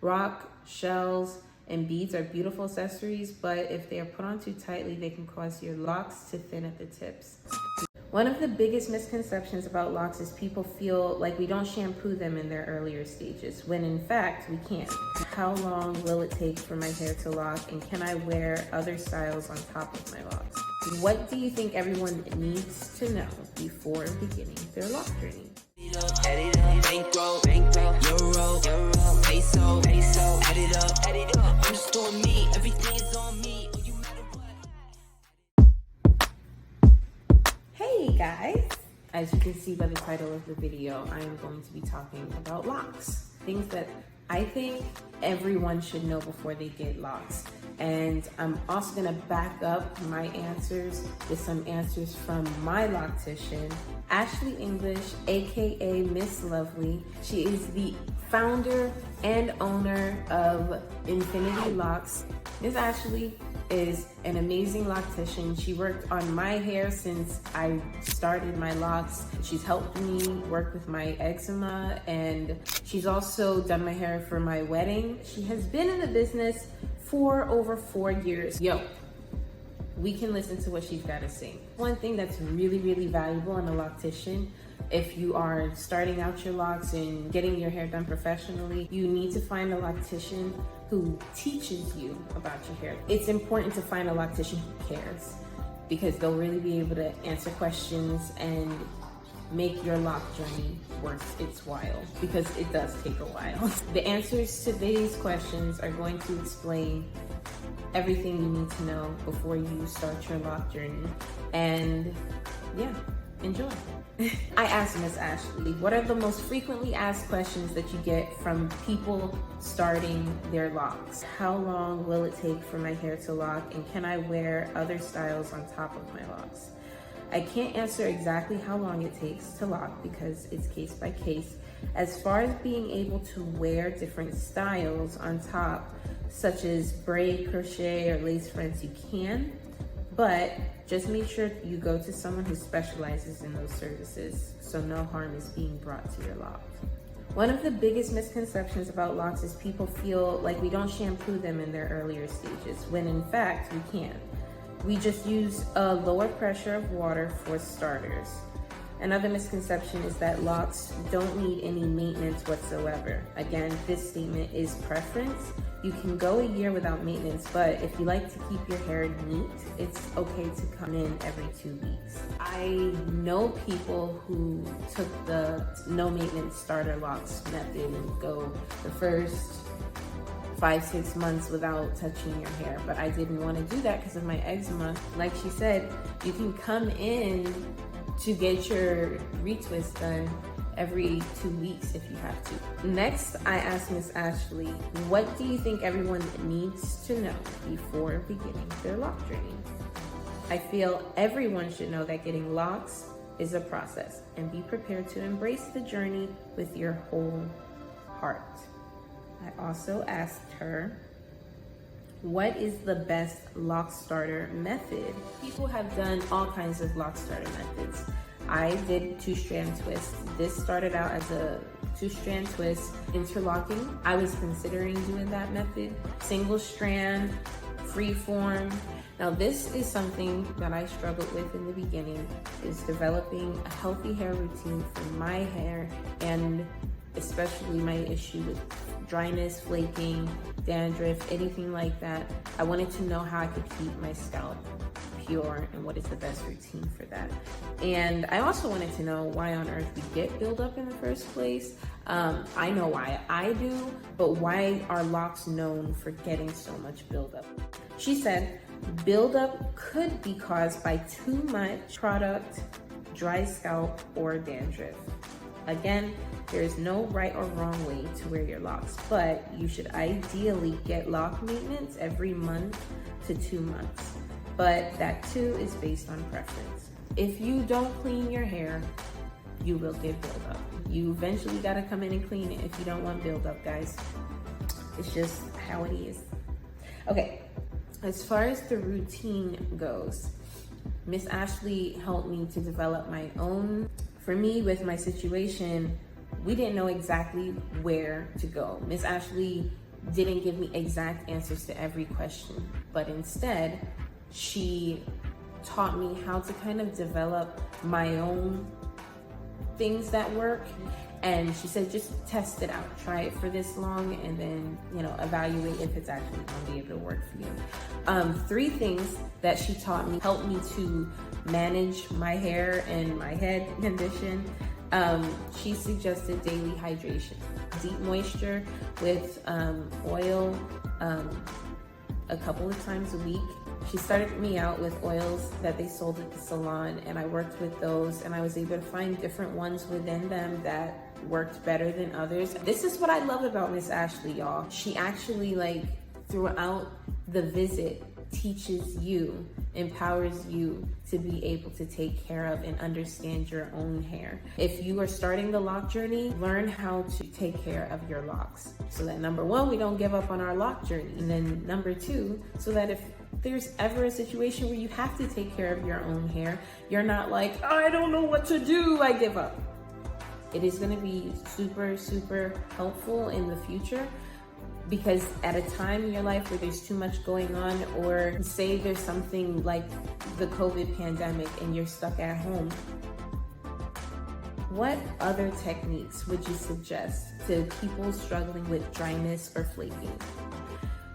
Rock, shells, and beads are beautiful accessories, but if they are put on too tightly, they can cause your locks to thin at the tips. One of the biggest misconceptions about locks is people feel like we don't shampoo them in their earlier stages, when in fact we can't. How long will it take for my hair to lock, and can I wear other styles on top of my locks? What do you think everyone needs to know before beginning their lock journey? Bankroll, euro, peso, add it up. I'm just doing me, everything is on me. You matter what. Hey guys! As you can see by the title of the video, I am going to be talking about locks. Things that I think everyone should know before they get locks. And I'm also gonna back up my answers with some answers from my loctician, Ashley English, AKA Miss Lovely. She is the founder and owner of Infinity Locz. Miss Ashley is an amazing loctician. She worked on my hair since I started my locks. She's helped me work with my eczema, and she's also done my hair for my wedding. She has been in the business for over 4 years. Yo, we can listen to what she's got to say. One thing that's really, really valuable in a loctician, if you are starting out your locks and getting your hair done professionally, you need to find a loctician who teaches you about your hair. It's important to find a loctician who cares, because they'll really be able to answer questions and make your lock journey worth its while, because it does take a while. The answers to these questions are going to explain everything you need to know before you start your lock journey. And yeah, enjoy. I asked Miss Ashley, what are the most frequently asked questions that you get from people starting their locks? How long will it take for my hair to lock, and can I wear other styles on top of my locks? I can't answer exactly how long it takes to lock because it's case by case. As far as being able to wear different styles on top, such as braid, crochet, or lace fronts, you can, but just make sure you go to someone who specializes in those services so no harm is being brought to your lock. One of the biggest misconceptions about locks is people feel like we don't shampoo them in their earlier stages, when in fact we can. We just use a lower pressure of water for starters. Another misconception is that locks don't need any maintenance whatsoever. Again, this statement is preference. You can go a year without maintenance, but if you like to keep your hair neat, it's okay to come in every 2 weeks. I know people who took the no maintenance starter locks method and go the first 5-6 months without touching your hair, but I didn't want to do that because of my eczema. Like she said, you can come in to get your retwist done every 2 weeks if you have to. Next, I asked Miss Ashley, what do you think everyone needs to know before beginning their lock journey? I feel everyone should know that getting locks is a process, and be prepared to embrace the journey with your whole heart. I also asked her, what is the best lock starter method? People have done all kinds of lock starter methods. I did 2-strand twist. This started out as a 2-strand twist interlocking. I was considering doing that method. Single strand, freeform. Now this is something that I struggled with in the beginning, is developing a healthy hair routine for my hair, and especially my issue with dryness, flaking, dandruff, anything like that. I wanted to know how I could keep my scalp pure and what is the best routine for that. And I also wanted to know why on earth we get buildup in the first place. I know why I do, but why are locks known for getting so much buildup? She said, buildup could be caused by too much product, dry scalp, or dandruff. Again, there is no right or wrong way to wear your locks, but you should ideally get lock maintenance every month to 2 months. But that too is based on preference. If you don't clean your hair, you will get buildup. You eventually gotta come in and clean it if you don't want buildup, guys. It's just how it is. Okay, as far as the routine goes, Miss Ashley helped me to develop my own. For me, with my situation, we didn't know exactly where to go. Miss Ashley didn't give me exact answers to every question, but instead she taught me how to kind of develop my own things that work. And she said, just test it out, try it for this long, and then, evaluate if it's actually going to be able to work for you. 3 things that she taught me helped me to manage my hair and my head condition. She suggested daily hydration, deep moisture with oil a couple of times a week. She started me out with oils that they sold at the salon, and I worked with those, and I was able to find different ones within them that worked better than others. This is what I love about Miss Ashley, y'all. She actually, throughout the visit, teaches you, empowers you to be able to take care of and understand your own hair. If you are starting the lock journey, learn how to take care of your locks, so that number 1, we don't give up on our lock journey, and then number 2, so that if there's ever a situation where you have to take care of your own hair, you're not like, I don't know what to do, I give up. It is going to be super, super helpful in the future, because at a time in your life where there's too much going on, or say there's something like the COVID pandemic and you're stuck at home, what other techniques would you suggest to people struggling with dryness or flaking?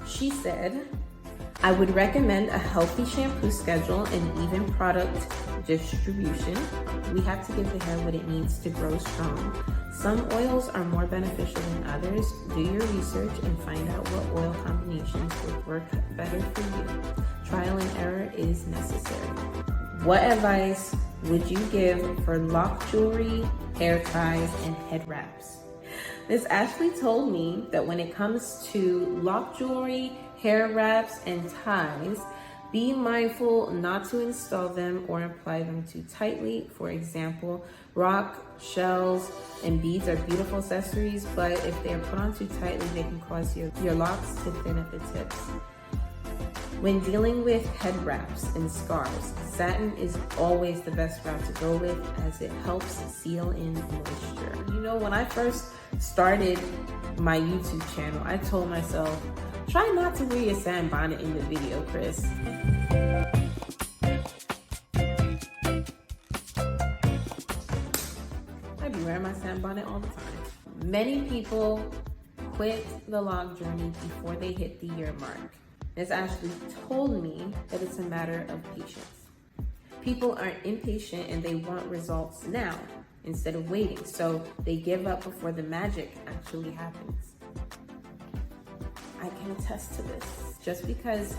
She said, I would recommend a healthy shampoo schedule and even product distribution. We have to give the hair what it needs to grow strong. Some oils are more beneficial than others. Do your research and find out what oil combinations would work better for you. Trial and error is necessary. What advice would you give for lock jewelry, hair ties, and head wraps? Miss Ashley told me that when it comes to lock jewelry, hair wraps, and ties, be mindful not to install them or apply them too tightly. For example, rock, shells, and beads are beautiful accessories, but if they are put on too tightly, they can cause your locks to thin at the tips. When dealing with head wraps and scarves, satin is always the best route to go with, as it helps seal in moisture. When I first started my YouTube channel, I told myself, try not to wear your satin bonnet in the video, Chris. I be wearing my satin bonnet all the time. Many people quit the lock journey before they hit the year mark. Miss Ashley told me that it's a matter of patience. People are impatient and they want results now instead of waiting, so they give up before the magic actually happens. I can attest to this. Just because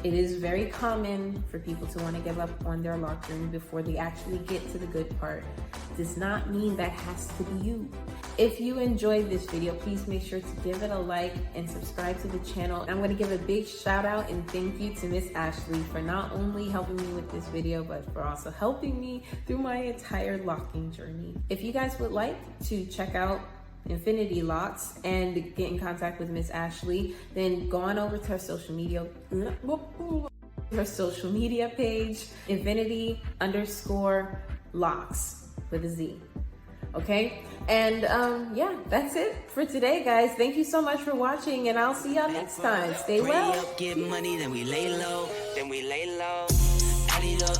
it is very common for people to want to give up on their lock journey before they actually get to the good part does not mean that has to be you. If you enjoyed this video, please make sure to give it a like and subscribe to the channel. I'm going to give a big shout out and thank you to Miss Ashley for not only helping me with this video, but for also helping me through my entire locking journey. If you guys would like to check out Infinity Locz and get in contact with Miss Ashley, then go on over to her social media page, Infinity_Locz with a Z. Okay, and yeah, that's it for today, guys. Thank you so much for watching, and I'll see y'all next time. Stay well. Get money, then we lay low. Add it up.